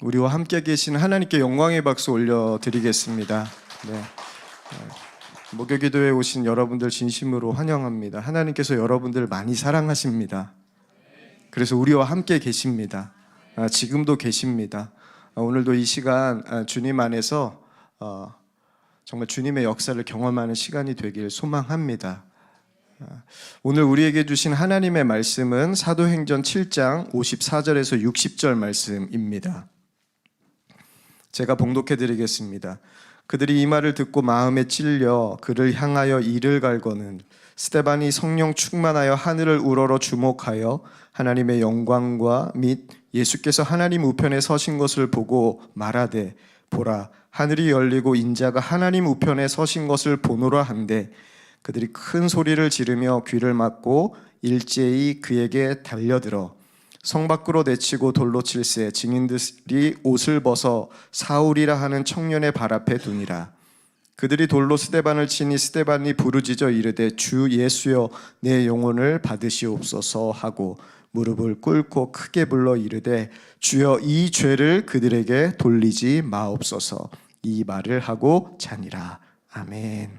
우리와 함께 계신 하나님께 영광의 박수 올려드리겠습니다. 네. 목요기도에 오신 여러분들 진심으로 환영합니다. 하나님께서 여러분들 많이 사랑하십니다. 그래서 우리와 함께 계십니다. 지금도 계십니다. 오늘도 이 시간 주님 안에서 정말 주님의 역사를 경험하는 시간이 되길 소망합니다. 오늘 우리에게 주신 하나님의 말씀은 사도행전 7장 54절에서 60절 말씀입니다. 제가 봉독해 드리겠습니다. 그들이 이 말을 듣고 마음에 찔려 그를 향하여 이를 갈거는 스데반이 성령 충만하여 하늘을 우러러 주목하여 하나님의 영광과 및 예수께서 하나님 우편에 서신 것을 보고 말하되 보라 하늘이 열리고 인자가 하나님 우편에 서신 것을 보노라 한데 그들이 큰 소리를 지르며 귀를 막고 일제히 그에게 달려들어 성 밖으로 내치고 돌로 칠세 증인들이 옷을 벗어 사울이라 하는 청년의 발 앞에 두니라. 그들이 돌로 스데반을 치니 스데반이 부르짖어 이르되 주 예수여 내 영혼을 받으시옵소서 하고 무릎을 꿇고 크게 불러 이르되 주여 이 죄를 그들에게 돌리지 마옵소서. 이 말을 하고 자니라. 아멘.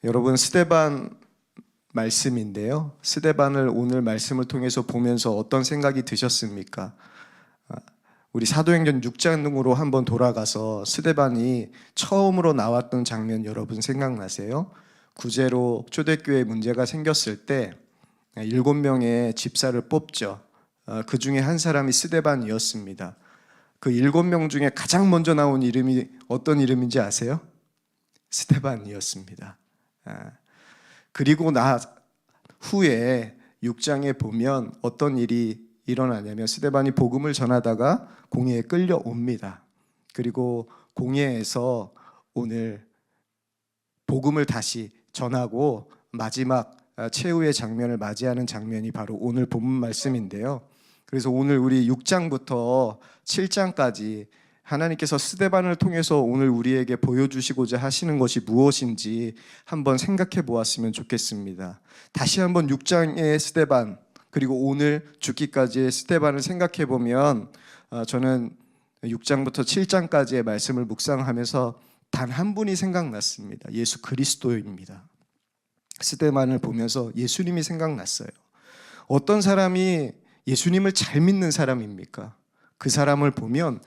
여러분, 스데반 말씀인데요. 스데반을 오늘 말씀을 통해서 보면서 어떤 생각이 드셨습니까? 우리 사도행전 6장으로 한번 돌아가서 스데반이 처음으로 나왔던 장면 여러분 생각나세요? 구제로 초대교회 문제가 생겼을 때 7명의 집사를 뽑죠. 그 중에 한 사람이 스데반이었습니다. 그 7명 중에 가장 먼저 나온 이름이 어떤 이름인지 아세요? 스데반이었습니다. 그리고 나 후에 6장에 보면 어떤 일이 일어나냐면 스데반이 복음을 전하다가 공회에 끌려옵니다. 그리고 공회에서 오늘 복음을 다시 전하고 마지막 최후의 장면을 맞이하는 장면이 바로 오늘 본문 말씀인데요. 그래서 오늘 우리 6장부터 7장까지 하나님께서 스데반을 통해서 오늘 우리에게 보여주시고자 하시는 것이 무엇인지 한번 생각해 보았으면 좋겠습니다. 다시 한번 6장의 스데반 그리고 오늘 죽기까지의 스데반을 생각해 보면 저는 6장부터 7장까지의 말씀을 묵상하면서 단 한 분이 생각났습니다. 예수 그리스도입니다. 스데반을 보면서 예수님이 생각났어요. 어떤 사람이 예수님을 잘 믿는 사람입니까? 그 사람을 보면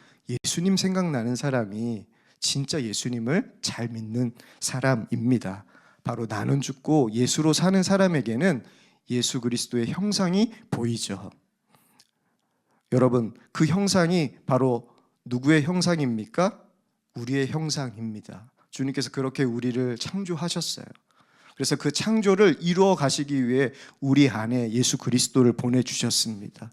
예수님 생각나는 사람이 진짜 예수님을 잘 믿는 사람입니다. 바로 나는 죽고 예수로 사는 사람에게는 예수 그리스도의 형상이 보이죠. 여러분, 그 형상이 바로 누구의 형상입니까? 우리의 형상입니다. 주님께서 그렇게 우리를 창조하셨어요. 그래서 그 창조를 이루어 가시기 위해 우리 안에 예수 그리스도를 보내주셨습니다.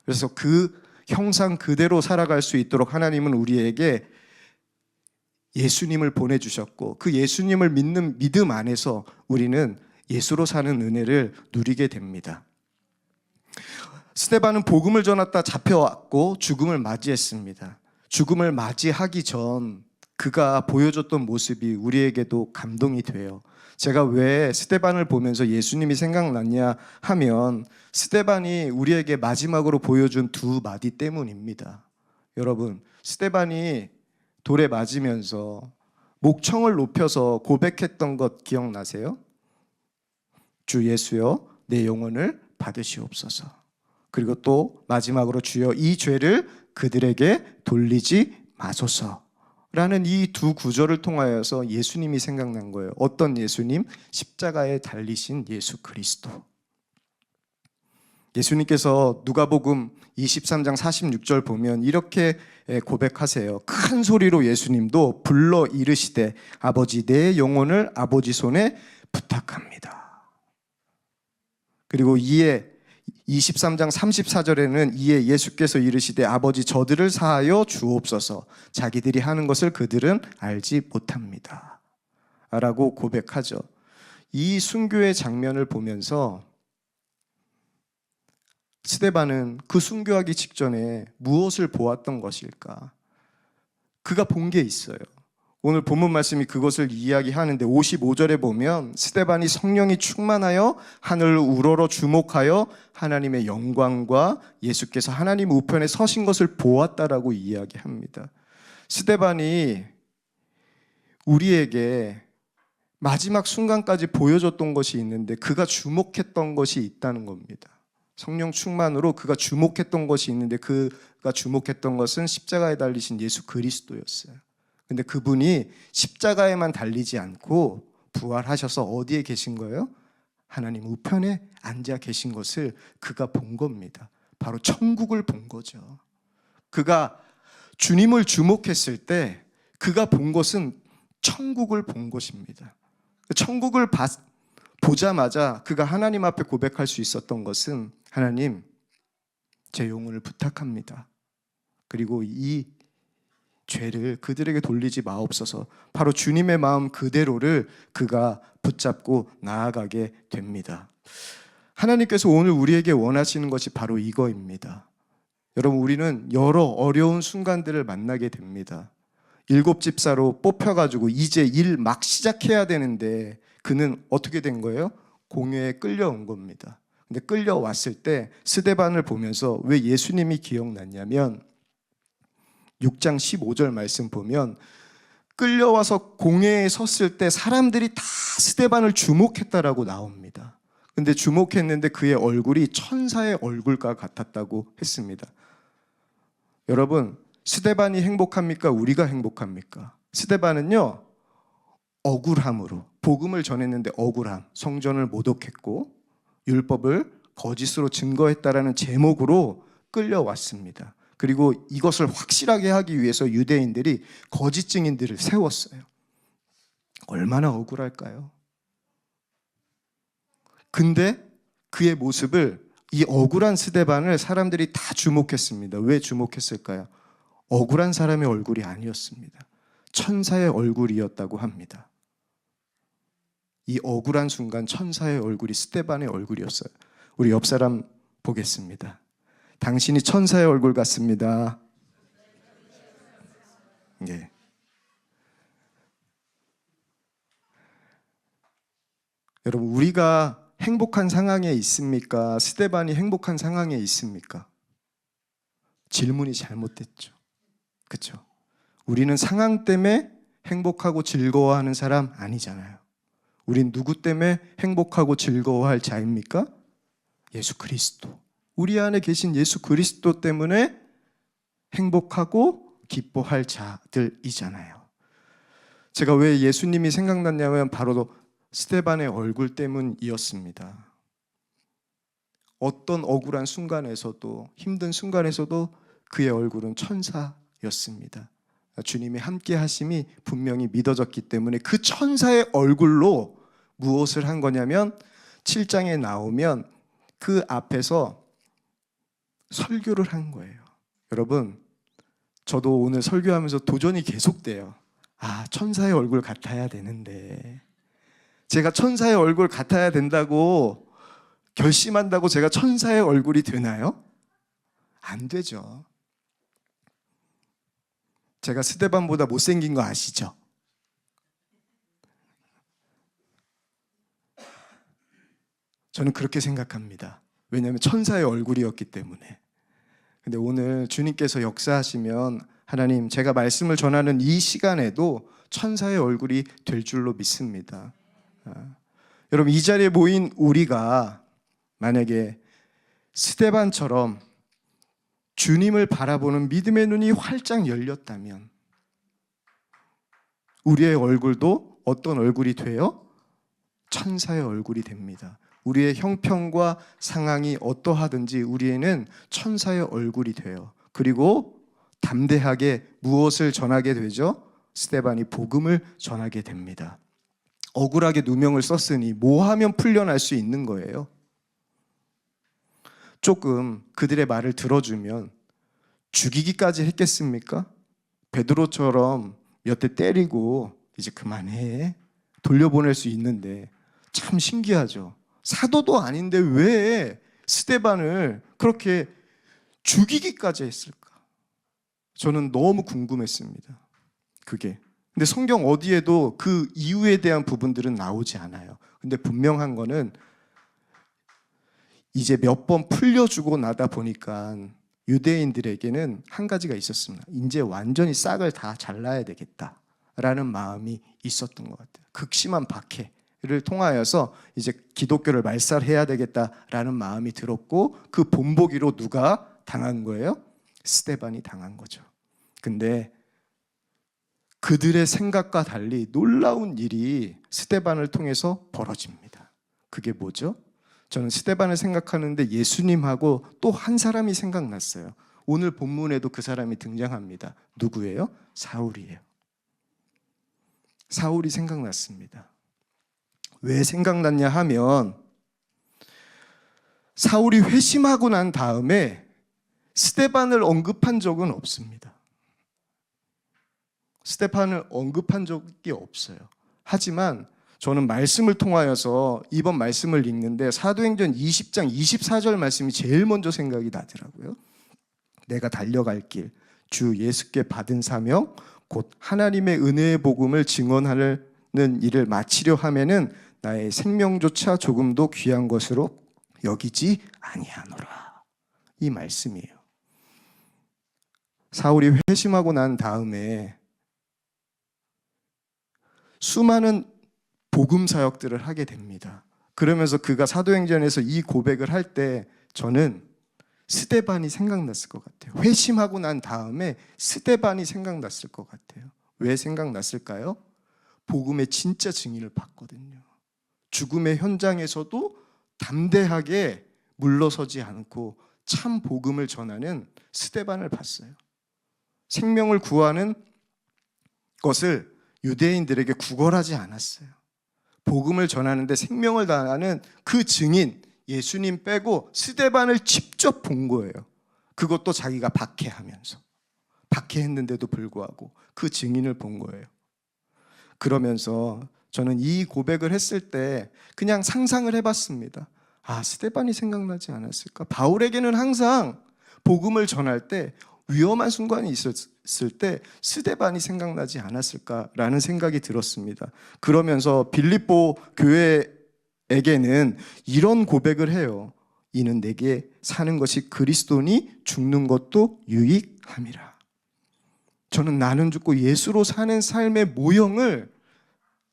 그래서 그 형상 그대로 살아갈 수 있도록 하나님은 우리에게 예수님을 보내주셨고 그 예수님을 믿는 믿음 안에서 우리는 예수로 사는 은혜를 누리게 됩니다. 스데반은 복음을 전하다 잡혀왔고 죽음을 맞이했습니다. 죽음을 맞이하기 전 그가 보여줬던 모습이 우리에게도 감동이 돼요. 제가 왜 스데반을 보면서 예수님이 생각났냐 하면 스데반이 우리에게 마지막으로 보여준 두 마디 때문입니다. 여러분, 스데반이 돌에 맞으면서 목청을 높여서 고백했던 것 기억나세요? 주 예수여 내 영혼을 받으시옵소서. 그리고 또 마지막으로 주여 이 죄를 그들에게 돌리지 마소서 라는 이 두 구절을 통하여서 예수님이 생각난 거예요. 어떤 예수님? 십자가에 달리신 예수 그리스도. 예수님께서 누가복음 23장 46절 보면 이렇게 고백하세요. 큰 소리로 예수님도 불러 이르시되 아버지 내 영혼을 아버지 손에 부탁합니다. 그리고 이에 23장 34절에는 이에 예수께서 이르시되 아버지 저들을 사하여 주옵소서 자기들이 하는 것을 그들은 알지 못합니다 라고 고백하죠. 이 순교의 장면을 보면서 스데반은 그 순교하기 직전에 무엇을 보았던 것일까? 그가 본 게 있어요. 오늘 본문 말씀이 그것을 이야기하는데 55절에 보면 스데반이 성령이 충만하여 하늘을 우러러 주목하여 하나님의 영광과 예수께서 하나님 우편에 서신 것을 보았다라고 이야기합니다. 스데반이 우리에게 마지막 순간까지 보여줬던 것이 있는데 그가 주목했던 것이 있다는 겁니다. 성령 충만으로 그가 주목했던 것이 있는데 그가 주목했던 것은 십자가에 달리신 예수 그리스도였어요. 근데 그분이 십자가에만 달리지 않고 부활하셔서 어디에 계신 거예요? 하나님 우편에 앉아 계신 것을 그가 본 겁니다. 바로 천국을 본 거죠. 그가 주님을 주목했을 때 그가 본 것은 천국을 본 것입니다. 천국을 보자마자 그가 하나님 앞에 고백할 수 있었던 것은 하나님, 제 영혼을 부탁합니다. 그리고 이 죄를 그들에게 돌리지 마옵소서. 바로 주님의 마음 그대로를 그가 붙잡고 나아가게 됩니다. 하나님께서 오늘 우리에게 원하시는 것이 바로 이거입니다. 여러분, 우리는 여러 어려운 순간들을 만나게 됩니다. 7집사로 뽑혀가지고 이제 일 막 시작해야 되는데 그는 어떻게 된 거예요? 공회에 끌려온 겁니다. 근데 끌려왔을 때 스데반을 보면서 왜 예수님이 기억났냐면 6장 15절 말씀 보면 끌려와서 공회에 섰을 때 사람들이 다 스데반을 주목했다라고 나옵니다. 근데 주목했는데 그의 얼굴이 천사의 얼굴과 같았다고 했습니다. 여러분, 스데반이 행복합니까? 우리가 행복합니까? 스데반은요, 억울함으로, 복음을 전했는데 억울함, 성전을 모독했고 율법을 거짓으로 증거했다라는 제목으로 끌려왔습니다. 그리고 이것을 확실하게 하기 위해서 유대인들이 거짓 증인들을 세웠어요. 얼마나 억울할까요? 근데 그의 모습을, 이 억울한 스데반을 사람들이 다 주목했습니다. 왜 주목했을까요? 억울한 사람의 얼굴이 아니었습니다. 천사의 얼굴이었다고 합니다. 이 억울한 순간 천사의 얼굴이 스데반의 얼굴이었어요. 우리 옆 사람 보겠습니다. 당신이 천사의 얼굴 같습니다. 예. 여러분, 우리가 행복한 상황에 있습니까? 스데반이 행복한 상황에 있습니까? 질문이 잘못됐죠. 그렇죠? 우리는 상황 때문에 행복하고 즐거워하는 사람 아니잖아요. 우린 누구 때문에 행복하고 즐거워할 자입니까? 예수 그리스도. 우리 안에 계신 예수 그리스도 때문에 행복하고 기뻐할 자들이잖아요. 제가 왜 예수님이 생각났냐면 바로 스데반의 얼굴 때문이었습니다. 어떤 억울한 순간에서도, 힘든 순간에서도 그의 얼굴은 천사였습니다. 주님의 함께 하심이 분명히 믿어졌기 때문에 그 천사의 얼굴로 무엇을 한 거냐면 7장에 나오면 그 앞에서 설교를 한 거예요. 여러분, 저도 오늘 설교하면서 도전이 계속돼요. 천사의 얼굴 같아야 되는데, 제가 천사의 얼굴 같아야 된다고 결심한다고 제가 천사의 얼굴이 되나요? 안 되죠. 제가 스데반보다 못생긴 거 아시죠? 저는 그렇게 생각합니다. 왜냐하면 천사의 얼굴이었기 때문에. 근데 오늘 주님께서 역사하시면 하나님, 제가 말씀을 전하는 이 시간에도 천사의 얼굴이 될 줄로 믿습니다. 여러분, 이 자리에 모인 우리가 만약에 스데반처럼 주님을 바라보는 믿음의 눈이 활짝 열렸다면 우리의 얼굴도 어떤 얼굴이 돼요? 천사의 얼굴이 됩니다. 우리의 형편과 상황이 어떠하든지 우리에는 천사의 얼굴이 돼요. 그리고 담대하게 무엇을 전하게 되죠? 스데반이 복음을 전하게 됩니다. 억울하게 누명을 썼으니 뭐 하면 풀려날 수 있는 거예요? 조금 그들의 말을 들어주면 죽이기까지 했겠습니까? 베드로처럼 몇 대 때리고 이제 그만해 돌려보낼 수 있는데 참 신기하죠. 사도도 아닌데 왜 스데반을 그렇게 죽이기까지 했을까? 저는 너무 궁금했습니다. 그게 근데 성경 어디에도 그 이유에 대한 부분들은 나오지 않아요. 근데 분명한 거는 이제 몇 번 풀려주고 나다 보니까 유대인들에게는 한 가지가 있었습니다. 이제 완전히 싹을 다 잘라야 되겠다라는 마음이 있었던 것 같아요. 극심한 박해를 통하여서 이제 기독교를 말살해야 되겠다라는 마음이 들었고, 그 본보기로 누가 당한 거예요? 스데반이 당한 거죠. 근데 그들의 생각과 달리 놀라운 일이 스데반을 통해서 벌어집니다. 그게 뭐죠? 저는 스데반을 생각하는데 예수님하고 또 한 사람이 생각났어요. 오늘 본문에도 그 사람이 등장합니다. 누구예요? 사울이에요. 사울이 생각났습니다. 왜 생각났냐 하면 사울이 회심하고 난 다음에 스데반을 언급한 적은 없습니다. 스데반을 언급한 적이 없어요. 하지만 저는 말씀을 통하여서 이번 말씀을 읽는데 사도행전 20장 24절 말씀이 제일 먼저 생각이 나더라고요. 내가 달려갈 길, 주 예수께 받은 사명, 곧 하나님의 은혜의 복음을 증언하는 일을 마치려 하면은 나의 생명조차 조금도 귀한 것으로 여기지 아니하노라. 이 말씀이에요. 사울이 회심하고 난 다음에 수많은 복음 사역들을 하게 됩니다. 그러면서 그가 사도행전에서 이 고백을 할 때 저는 스데반이 생각났을 것 같아요. 회심하고 난 다음에 스데반이 생각났을 것 같아요. 왜 생각났을까요? 복음의 진짜 증인을 봤거든요. 죽음의 현장에서도 담대하게 물러서지 않고 참 복음을 전하는 스데반을 봤어요. 생명을 구하는 것을 유대인들에게 구걸하지 않았어요. 복음을 전하는데 생명을 다하는 그 증인 예수님 빼고 스데반을 직접 본 거예요. 그것도 자기가 박해하면서, 박해했는데도 불구하고 그 증인을 본 거예요. 그러면서 저는 이 고백을 했을 때 그냥 상상을 해봤습니다. 스데반이 생각나지 않았을까? 바울에게는 항상 복음을 전할 때 위험한 순간이 있었을 때 스데반이 생각나지 않았을까라는 생각이 들었습니다. 그러면서 빌립보 교회에게는 이런 고백을 해요. 이는 내게 사는 것이 그리스도니 죽는 것도 유익함이라. 저는 나는 죽고 예수로 사는 삶의 모형을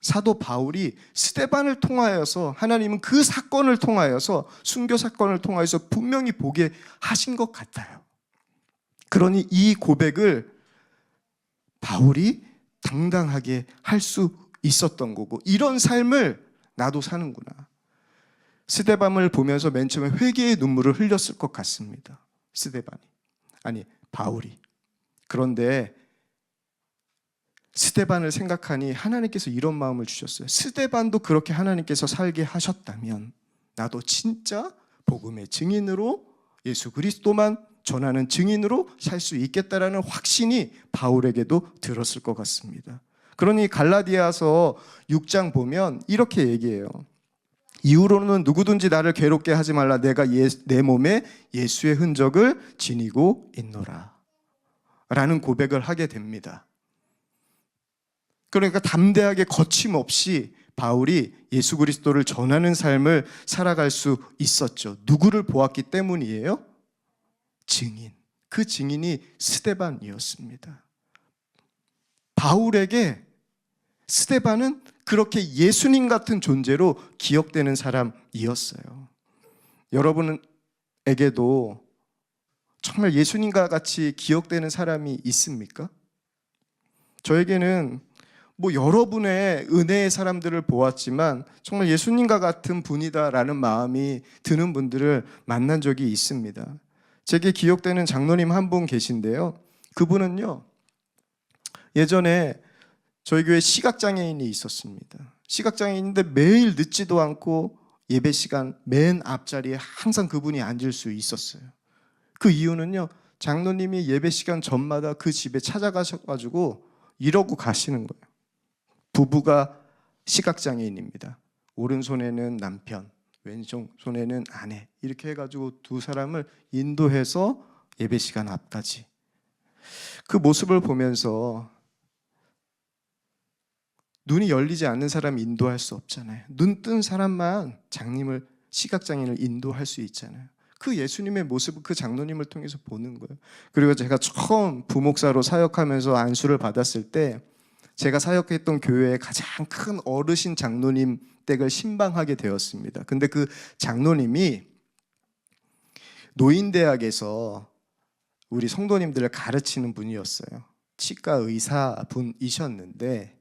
사도 바울이 스데반을 통하여서, 하나님은 그 사건을 통하여서, 순교 사건을 통하여서 분명히 보게 하신 것 같아요. 그러니 이 고백을 바울이 당당하게 할 수 있었던 거고, 이런 삶을 나도 사는구나. 스데반을 보면서 맨 처음에 회개의 눈물을 흘렸을 것 같습니다. 바울이. 그런데 스데반을 생각하니 하나님께서 이런 마음을 주셨어요. 스데반도 그렇게 하나님께서 살게 하셨다면 나도 진짜 복음의 증인으로, 예수 그리스도만 전하는 증인으로 살 수 있겠다라는 확신이 바울에게도 들었을 것 같습니다. 그러니 갈라디아서 6장 보면 이렇게 얘기해요. 이후로는 누구든지 나를 괴롭게 하지 말라. 내가 내 몸에 예수의 흔적을 지니고 있노라 라는 고백을 하게 됩니다. 그러니까 담대하게 거침없이 바울이 예수 그리스도를 전하는 삶을 살아갈 수 있었죠. 누구를 보았기 때문이에요? 증인. 그 증인이 스데반이었습니다. 바울에게 스데반은 그렇게 예수님 같은 존재로 기억되는 사람이었어요. 여러분에게도 정말 예수님과 같이 기억되는 사람이 있습니까? 저에게는 여러분의 은혜의 사람들을 보았지만 정말 예수님과 같은 분이다라는 마음이 드는 분들을 만난 적이 있습니다. 제게 기억되는 장로님 한 분 계신데요. 그분은요, 예전에 저희 교회에 시각장애인이 있었습니다. 시각장애인인데 매일 늦지도 않고 예배 시간 맨 앞자리에 항상 그분이 앉을 수 있었어요. 그 이유는요, 장로님이 예배 시간 전마다 그 집에 찾아가셔가지고 이러고 가시는 거예요. 부부가 시각장애인입니다. 오른손에는 남편, 왼손에는 아내, 이렇게 해가지고 두 사람을 인도해서 예배 시간 앞까지. 그 모습을 보면서 눈이 열리지 않는 사람 인도할 수 없잖아요. 눈 뜬 사람만 시각장애인을 인도할 수 있잖아요. 그 예수님의 모습을 그 장로님을 통해서 보는 거예요. 그리고 제가 처음 부목사로 사역하면서 안수를 받았을 때 제가 사역했던 교회의 가장 큰 어르신 장로님 댁을 신방하게 되었습니다. 근데 그 장로님이 노인대학에서 우리 성도님들을 가르치는 분이었어요. 치과 의사 분이셨는데,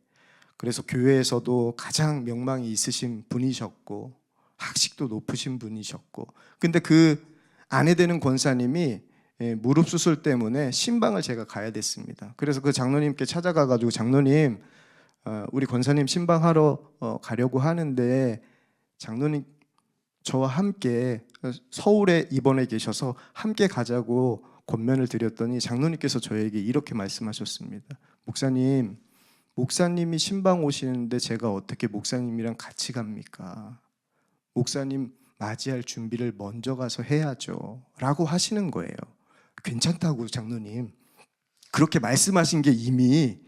그래서 교회에서도 가장 명망이 있으신 분이셨고 학식도 높으신 분이셨고, 근데 그 아내 되는 권사님이 무릎 수술 때문에 신방을 제가 가야 됐습니다. 그래서 그 장로님께 찾아가가지고, 장로님, 우리 권사님 신방하러 가려고 하는데 장로님 저와 함께 서울에 입원해 계셔서 함께 가자고 권면을 드렸더니 장로님께서 저에게 이렇게 말씀하셨습니다. 목사님이 신방 오시는데 제가 어떻게 목사님이랑 같이 갑니까? 목사님 맞이할 준비를 먼저 가서 해야죠 라고 하시는 거예요. 괜찮다고 장로님 그렇게 말씀하신 게 이미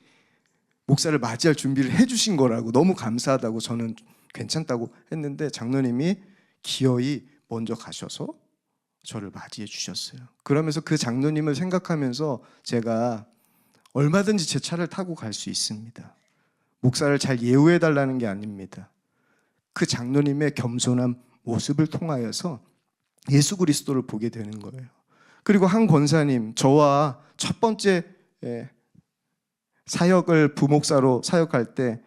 목사를 맞이할 준비를 해주신 거라고, 너무 감사하다고 저는 괜찮다고 했는데 장로님이 기어이 먼저 가셔서 저를 맞이해 주셨어요. 그러면서 그 장로님을 생각하면서 제가 얼마든지 제 차를 타고 갈 수 있습니다. 목사를 잘 예우해 달라는 게 아닙니다. 그 장로님의 겸손한 모습을 통하여서 예수 그리스도를 보게 되는 거예요. 그리고 한 권사님, 저와 첫 번째 사역을 부목사로 사역할 때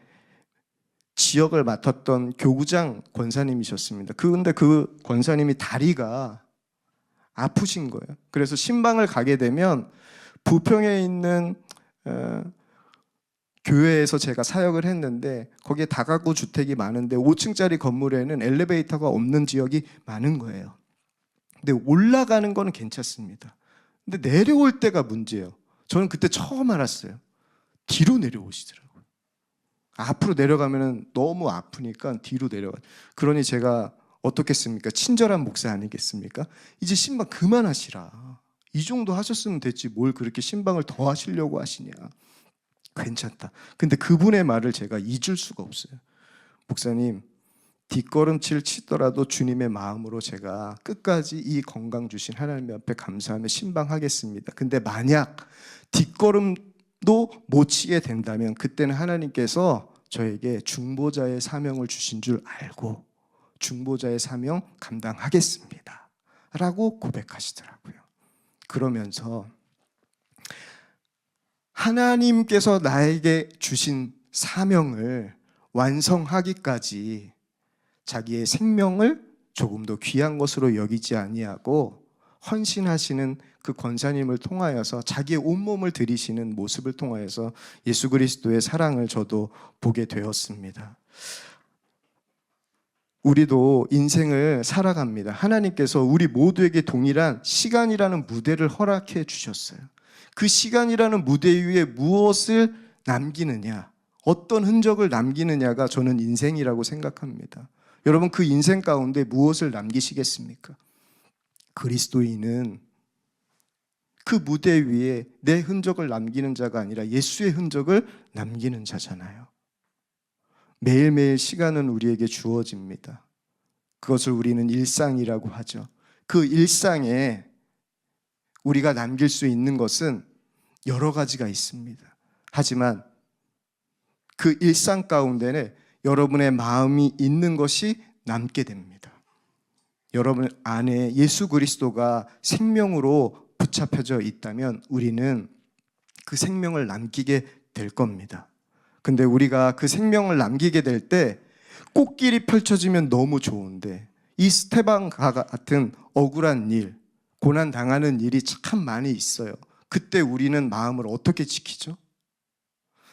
지역을 맡았던 교구장 권사님이셨습니다. 그런데 그 권사님이 다리가 아프신 거예요. 그래서 신방을 가게 되면 부평에 있는 교회에서 제가 사역을 했는데 거기에 다가구 주택이 많은데 5층짜리 건물에는 엘리베이터가 없는 지역이 많은 거예요. 근데 올라가는 거는 괜찮습니다. 근데 내려올 때가 문제예요. 저는 그때 처음 알았어요. 뒤로 내려오시더라고요. 앞으로 내려가면 너무 아프니까 뒤로 내려가. 그러니 제가 어떻겠습니까? 친절한 목사 아니겠습니까? 이제 신방 그만하시라. 이 정도 하셨으면 됐지 뭘 그렇게 신방을 더 하시려고 하시냐. 괜찮다. 근데 그분의 말을 제가 잊을 수가 없어요. 목사님, 뒷걸음질 치더라도 주님의 마음으로 제가 끝까지 이 건강 주신 하나님 앞에 감사하며 신방하겠습니다. 근데 만약 뒷걸음도 못 치게 된다면 그때는 하나님께서 저에게 중보자의 사명을 주신 줄 알고 중보자의 사명 감당하겠습니다 라고 고백하시더라고요. 그러면서 하나님께서 나에게 주신 사명을 완성하기까지 자기의 생명을 조금 더 귀한 것으로 여기지 아니하고 헌신하시는 그 권사님을 통하여서 자기의 온몸을 들이시는 모습을 통하여서 예수 그리스도의 사랑을 저도 보게 되었습니다. 우리도 인생을 살아갑니다. 하나님께서 우리 모두에게 동일한 시간이라는 무대를 허락해 주셨어요. 그 시간이라는 무대 위에 무엇을 남기느냐, 어떤 흔적을 남기느냐가 저는 인생이라고 생각합니다. 여러분, 그 인생 가운데 무엇을 남기시겠습니까? 그리스도인은 그 무대 위에 내 흔적을 남기는 자가 아니라 예수의 흔적을 남기는 자잖아요. 매일매일 시간은 우리에게 주어집니다. 그것을 우리는 일상이라고 하죠. 그 일상에 우리가 남길 수 있는 것은 여러 가지가 있습니다. 하지만 그 일상 가운데는 여러분의 마음이 있는 것이 남게 됩니다. 여러분 안에 예수 그리스도가 생명으로 붙잡혀져 있다면 우리는 그 생명을 남기게 될 겁니다. 근데 우리가 그 생명을 남기게 될 때 꽃길이 펼쳐지면 너무 좋은데 이 스테반과 같은 억울한 일, 고난 당하는 일이 참 많이 있어요. 그때 우리는 마음을 어떻게 지키죠?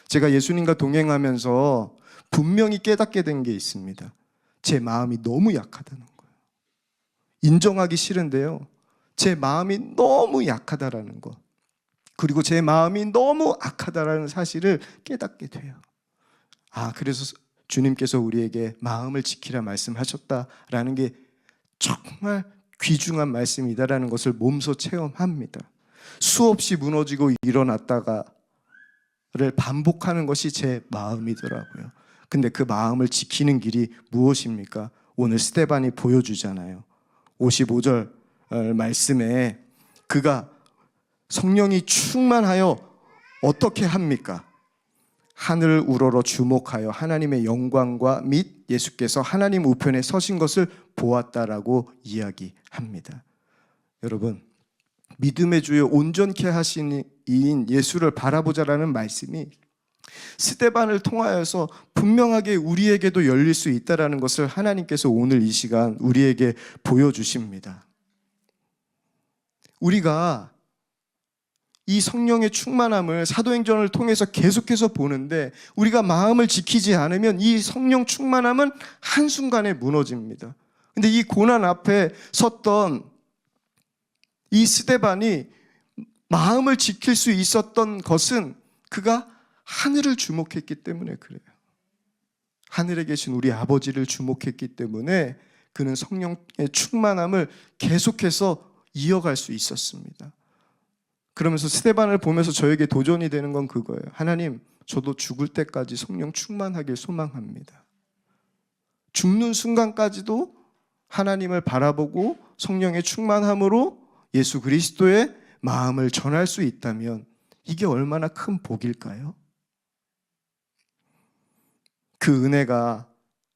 제가 예수님과 동행하면서 분명히 깨닫게 된 게 있습니다. 제 마음이 너무 약하다는 거예요. 인정하기 싫은데요, 제 마음이 너무 약하다라는 것, 그리고 제 마음이 너무 악하다라는 사실을 깨닫게 돼요. 그래서 주님께서 우리에게 마음을 지키라 말씀하셨다라는 게 정말 귀중한 말씀이다라는 것을 몸소 체험합니다. 수없이 무너지고 일어났다가 반복하는 것이 제 마음이더라고요. 근데 그 마음을 지키는 길이 무엇입니까? 오늘 스데반이 보여주잖아요. 55절 말씀에 그가 성령이 충만하여 어떻게 합니까? 하늘을 우러러 주목하여 하나님의 영광과 및 예수께서 하나님 우편에 서신 것을 보았다라고 이야기합니다. 여러분, 믿음의 주요 온전케 하신 이인 예수를 바라보자라는 말씀이 스데반을 통하여서 분명하게 우리에게도 열릴 수 있다는 것을 하나님께서 오늘 이 시간 우리에게 보여주십니다. 우리가 이 성령의 충만함을 사도행전을 통해서 계속해서 보는데 우리가 마음을 지키지 않으면 이 성령 충만함은 한순간에 무너집니다. 근데 이 고난 앞에 섰던 이 스데반이 마음을 지킬 수 있었던 것은 그가 하늘을 주목했기 때문에 그래요. 하늘에 계신 우리 아버지를 주목했기 때문에 그는 성령의 충만함을 계속해서 이어갈 수 있었습니다. 그러면서 스데반을 보면서 저에게 도전이 되는 건 그거예요. 하나님, 저도 죽을 때까지 성령 충만하길 소망합니다. 죽는 순간까지도 하나님을 바라보고 성령의 충만함으로 예수 그리스도의 마음을 전할 수 있다면 이게 얼마나 큰 복일까요? 그 은혜가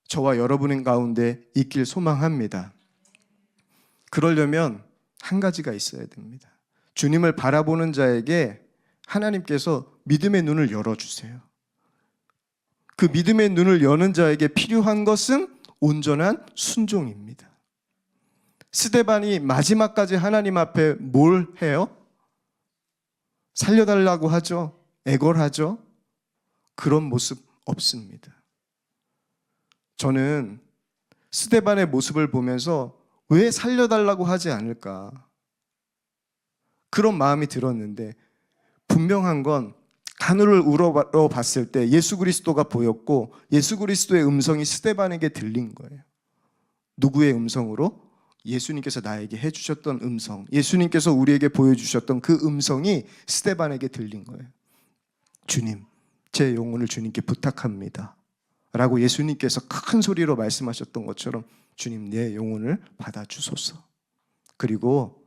저와 여러분 가운데 있길 소망합니다. 그러려면 한 가지가 있어야 됩니다. 주님을 바라보는 자에게 하나님께서 믿음의 눈을 열어주세요. 그 믿음의 눈을 여는 자에게 필요한 것은 온전한 순종입니다. 스데반이 마지막까지 하나님 앞에 뭘 해요? 살려달라고 하죠. 애걸하죠. 그런 모습 없습니다. 저는 스데반의 모습을 보면서 왜 살려달라고 하지 않을까? 그런 마음이 들었는데 분명한 건 하늘을 우러러 봤을 때 예수 그리스도가 보였고 예수 그리스도의 음성이 스데반에게 들린 거예요. 누구의 음성으로? 예수님께서 나에게 해주셨던 음성, 예수님께서 우리에게 보여주셨던 그 음성이 스데반에게 들린 거예요. 주님, 제 영혼을 주님께 부탁합니다 라고 예수님께서 큰 소리로 말씀하셨던 것처럼 주님, 내 영혼을 받아주소서. 그리고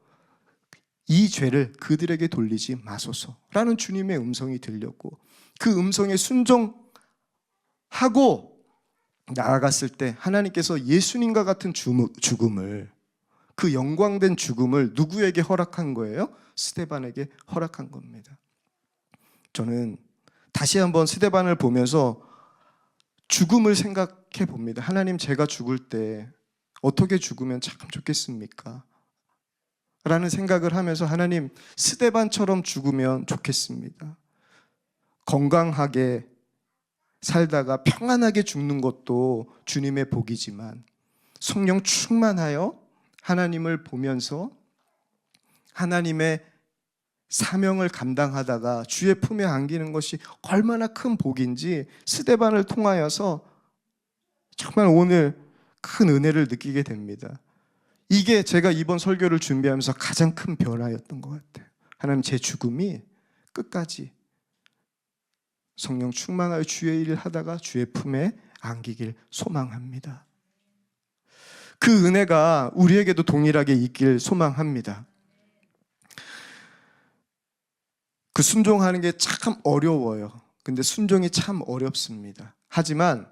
이 죄를 그들에게 돌리지 마소서라는 주님의 음성이 들렸고 그 음성에 순종하고 나아갔을 때 하나님께서 예수님과 같은 죽음을, 그 영광된 죽음을 누구에게 허락한 거예요? 스데반에게 허락한 겁니다. 저는 다시 한번 스데반을 보면서 죽음을 생각해 봅니다. 하나님, 제가 죽을 때 어떻게 죽으면 참 좋겠습니까? 라는 생각을 하면서 하나님, 스데반처럼 죽으면 좋겠습니다. 건강하게 살다가 평안하게 죽는 것도 주님의 복이지만 성령 충만하여 하나님을 보면서 하나님의 사명을 감당하다가 주의 품에 안기는 것이 얼마나 큰 복인지 스데반을 통하여서 정말 오늘 큰 은혜를 느끼게 됩니다. 이게 제가 이번 설교를 준비하면서 가장 큰 변화였던 것 같아요. 하나님, 제 죽음이 끝까지 성령 충만하여 주의 일을 하다가 주의 품에 안기길 소망합니다. 그 은혜가 우리에게도 동일하게 있길 소망합니다. 그 순종하는 게 참 어려워요. 근데 순종이 참 어렵습니다. 하지만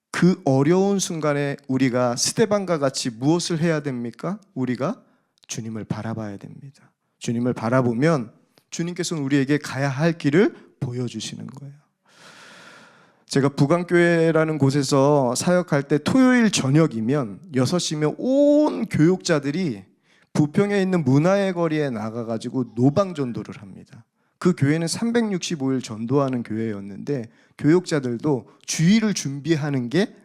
그 어려운 순간에 우리가 스데반과 같이 무엇을 해야 됩니까? 우리가 주님을 바라봐야 됩니다. 주님을 바라보면 주님께서는 우리에게 가야 할 길을 보여주시는 거예요. 제가 부강교회라는 곳에서 사역할 때 토요일 저녁이면 6시면 온 교육자들이 부평에 있는 문화의 거리에 나가가지고 노방전도를 합니다. 그 교회는 365일 전도하는 교회였는데 교육자들도 주일을 준비하는 게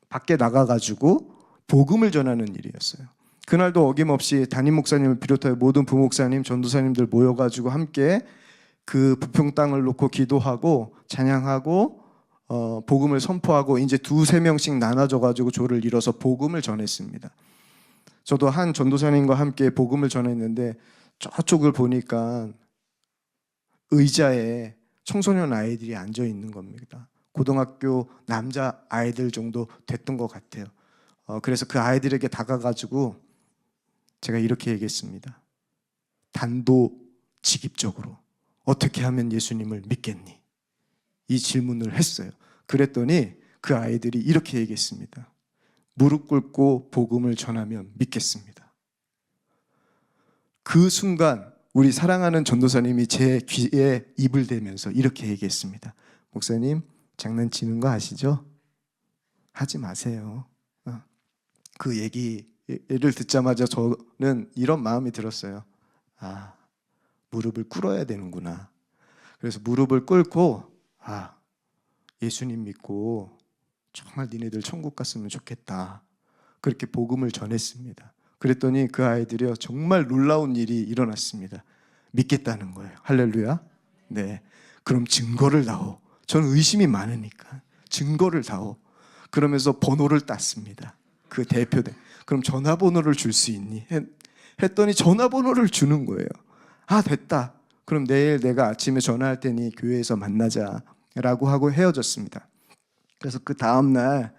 밖에 나가가지고 복음을 전하는 일이었어요. 그날도 어김없이 담임 목사님을 비롯하여 모든 부목사님, 전도사님들 모여가지고 함께 그 부평 땅을 놓고 기도하고 찬양하고 복음을 선포하고 이제 2-3명씩 나눠져가지고 조를 이뤄서 복음을 전했습니다. 저도 한 전도사님과 함께 복음을 전했는데 저쪽을 보니까 의자에 청소년 아이들이 앉아 있는 겁니다. 고등학교 남자 아이들 정도 됐던 것 같아요. 그래서 그 아이들에게 다가가지고 제가 이렇게 얘기했습니다. 단도직입적으로 어떻게 하면 예수님을 믿겠니? 이 질문을 했어요. 그랬더니 그 아이들이 이렇게 얘기했습니다. 무릎 꿇고 복음을 전하면 믿겠습니다. 그 순간 우리 사랑하는 전도사님이 제 귀에 입을 대면서 이렇게 얘기했습니다. 목사님, 장난치는 거 아시죠? 하지 마세요. 그 얘기를 듣자마자 저는 이런 마음이 들었어요. 아, 무릎을 꿇어야 되는구나. 그래서 무릎을 꿇고 예수님 믿고 정말 니네들 천국 갔으면 좋겠다. 그렇게 복음을 전했습니다. 그랬더니 그 아이들이요, 정말 놀라운 일이 일어났습니다. 믿겠다는 거예요. 할렐루야. 네. 그럼 증거를 다오. 저는 의심이 많으니까 증거를 다오. 그러면서 번호를 땄습니다. 그 대표대. 그럼 전화번호를 줄 수 있니? 했더니 전화번호를 주는 거예요. 됐다. 그럼 내일 내가 아침에 전화할 테니 교회에서 만나자 라고 하고 헤어졌습니다. 그래서 그 다음날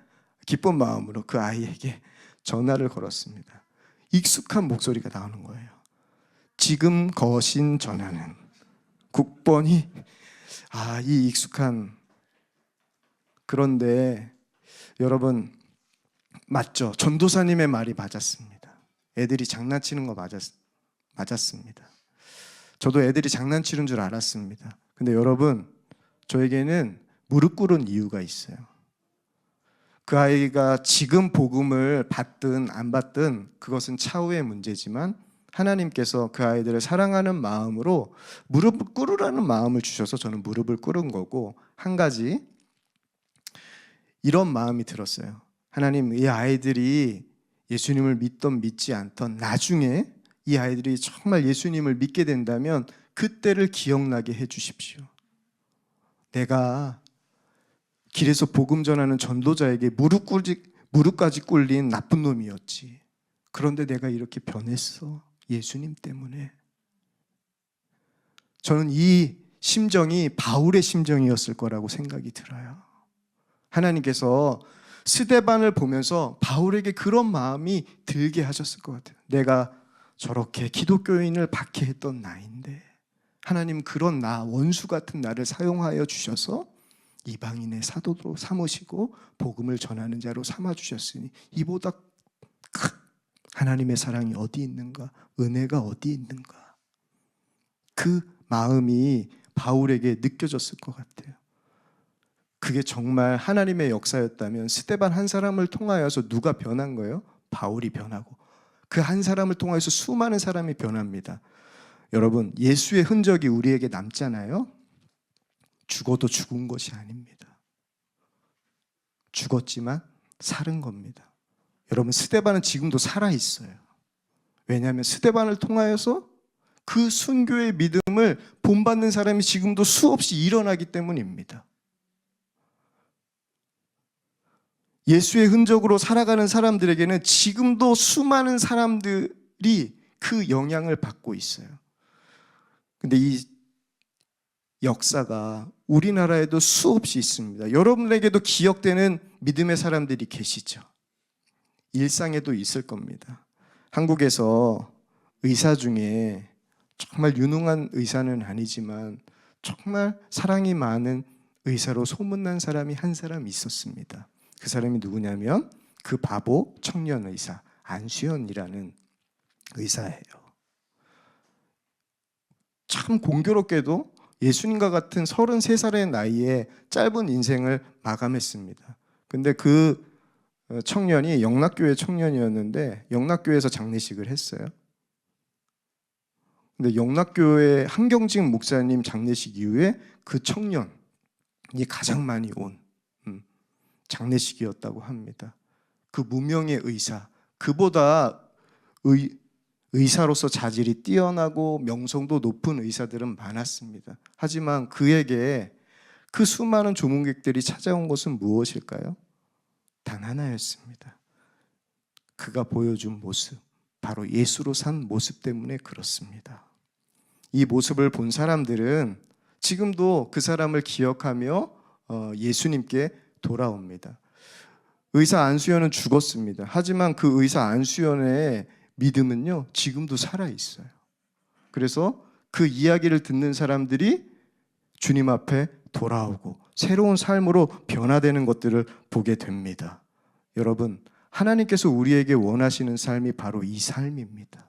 기쁜 마음으로 그 아이에게 전화를 걸었습니다. 익숙한 목소리가 나오는 거예요. 지금 거신 전화는 국번이 이 익숙한. 그런데 여러분, 맞죠? 전도사님의 말이 맞았습니다. 애들이 장난치는 거 맞았습니다. 저도 애들이 장난치는 줄 알았습니다. 근데 여러분, 저에게는 무릎 꿇은 이유가 있어요. 그 아이가 지금 복음을 받든 안 받든 그것은 차후의 문제지만 하나님께서 그 아이들을 사랑하는 마음으로 무릎을 꿇으라는 마음을 주셔서 저는 무릎을 꿇은 거고, 한 가지 이런 마음이 들었어요. 하나님, 이 아이들이 예수님을 믿던 믿지 않던 나중에 이 아이들이 정말 예수님을 믿게 된다면 그때를 기억나게 해주십시오. 내가 길에서 복음 전하는 전도자에게 무릎까지 꿇린 나쁜 놈이었지. 그런데 내가 이렇게 변했어. 예수님 때문에. 저는 이 심정이 바울의 심정이었을 거라고 생각이 들어요. 하나님께서 스데반을 보면서 바울에게 그런 마음이 들게 하셨을 것 같아요. 내가 저렇게 기독교인을 박해했던 나인데 하나님 그런 나, 원수 같은 나를 사용하여 주셔서 이방인의 사도로 삼으시고 복음을 전하는 자로 삼아주셨으니 이보다 큰 하나님의 사랑이 어디 있는가? 은혜가 어디 있는가? 그 마음이 바울에게 느껴졌을 것 같아요. 그게 정말 하나님의 역사였다면 스데반 한 사람을 통하여서 누가 변한 거예요? 바울이 변하고 그 한 사람을 통해서 수많은 사람이 변합니다. 여러분, 예수의 흔적이 우리에게 남잖아요. 죽어도 죽은 것이 아닙니다. 죽었지만 살은 겁니다. 여러분, 스데반은 지금도 살아있어요. 왜냐하면 스데반을 통하여서 그 순교의 믿음을 본받는 사람이 지금도 수없이 일어나기 때문입니다. 예수의 흔적으로 살아가는 사람들에게는 지금도 수많은 사람들이 그 영향을 받고 있어요. 근데 이 역사가 우리나라에도 수없이 있습니다. 여러분에게도 기억되는 믿음의 사람들이 계시죠. 일상에도 있을 겁니다. 한국에서 의사 중에 정말 유능한 의사는 아니지만 정말 사랑이 많은 의사로 소문난 사람이 한 사람 있었습니다. 그 사람이 누구냐면 그 바보 청년 의사 안수연이라는 의사예요. 참 공교롭게도 예수님과 같은 33살의 나이에 짧은 인생을 마감했습니다. 근데 그 청년이 영락교회 청년이었는데 영락교회에서 장례식을 했어요. 근데 영락교회 한경직 목사님 장례식 이후에 그 청년이 가장 많이 온 장례식이었다고 합니다. 그 무명의 의사, 그보다 의사로서 자질이 뛰어나고 명성도 높은 의사들은 많았습니다. 하지만 그에게 그 수많은 조문객들이 찾아온 것은 무엇일까요? 단 하나였습니다. 그가 보여준 모습, 바로 예수로 산 모습 때문에 그렇습니다. 이 모습을 본 사람들은 지금도 그 사람을 기억하며 예수님께 돌아옵니다. 의사 안수연은 죽었습니다. 하지만 그 의사 안수연의 믿음은요, 지금도 살아 있어요. 그래서 그 이야기를 듣는 사람들이 주님 앞에 돌아오고 새로운 삶으로 변화되는 것들을 보게 됩니다. 여러분, 하나님께서 우리에게 원하시는 삶이 바로 이 삶입니다.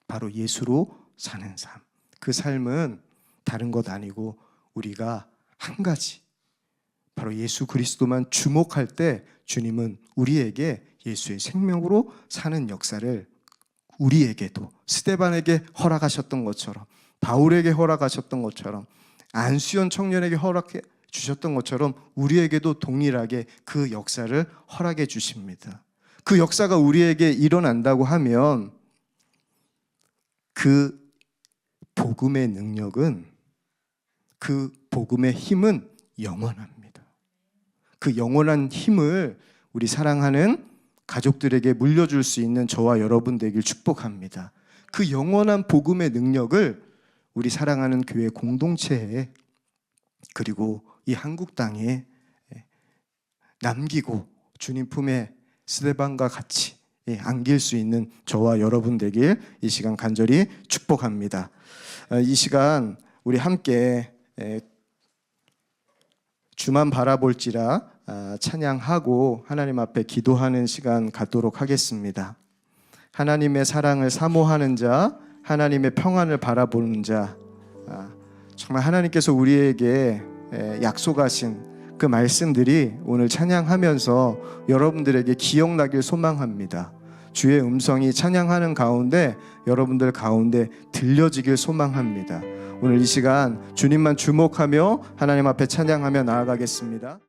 바로 예수로 사는 삶. 그 삶은 다른 것 아니고 우리가 한 가지, 바로 예수 그리스도만 주목할 때 주님은 우리에게 예수의 생명으로 사는 역사를 우리에게도, 스데반에게 허락하셨던 것처럼, 바울에게 허락하셨던 것처럼, 안수연 청년에게 허락해 주셨던 것처럼 우리에게도 동일하게 그 역사를 허락해 주십니다. 그 역사가 우리에게 일어난다고 하면 그 복음의 능력은, 그 복음의 힘은 영원합니다. 그 영원한 힘을 우리 사랑하는 가족들에게 물려줄 수 있는 저와 여러분 되길 축복합니다. 그 영원한 복음의 능력을 우리 사랑하는 교회 공동체에, 그리고 이 한국 땅에 남기고 주님 품에 스데반과 같이 안길 수 있는 저와 여러분 되길 이 시간 간절히 축복합니다. 이 시간 우리 함께 주만 바라볼지라 찬양하고 하나님 앞에 기도하는 시간 갖도록 하겠습니다. 하나님의 사랑을 사모하는 자, 하나님의 평안을 바라보는 자, 정말 하나님께서 우리에게 약속하신 그 말씀들이 오늘 찬양하면서 여러분들에게 기억나길 소망합니다. 주의 음성이 찬양하는 가운데 여러분들 가운데 들려지길 소망합니다. 오늘 이 시간 주님만 주목하며 하나님 앞에 찬양하며 나아가겠습니다.